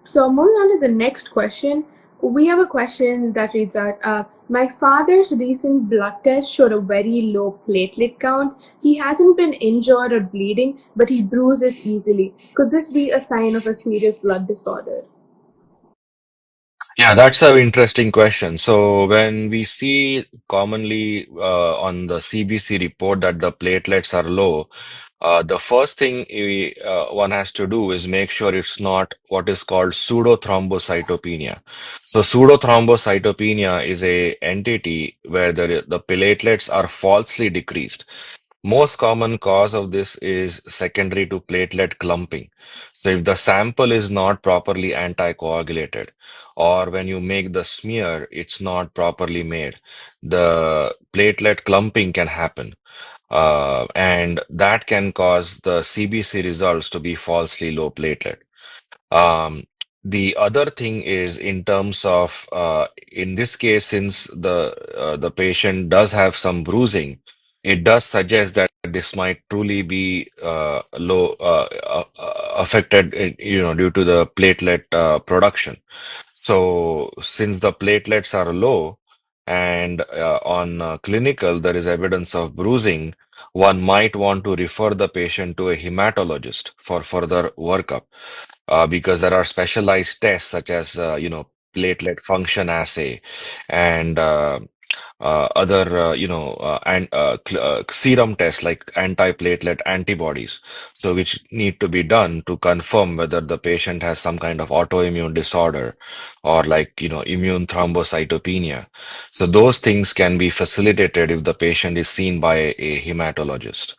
So moving on to the next question, we have a question that reads out, my father's recent blood test showed a very low platelet count. He hasn't been injured or bleeding, but he bruises easily. Could this be a sign of a serious blood disorder? Yeah, that's an interesting question. So when we see commonly on the CBC report that the platelets are low, the first thing one has to do is make sure it's not what is called pseudothrombocytopenia. So pseudothrombocytopenia is a entity where the platelets are falsely decreased. Most common cause of this is secondary to platelet clumping. So if the sample is not properly anticoagulated, or when you make the smear, it's not properly made, the platelet clumping can happen. And that can cause the CBC results to be falsely low platelet. Um, the other thing is in terms of in this case, since the patient does have some bruising, it does suggest that this might truly be low affected, due to the platelet production. So since the platelets are low and on clinical there is evidence of bruising, one might want to refer the patient to a hematologist for further workup because there are specialized tests such as platelet function assay and other and serum tests like antiplatelet antibodies, so which need to be done to confirm whether the patient has some kind of autoimmune disorder or like immune thrombocytopenia. So those things can be facilitated if the patient is seen by a hematologist.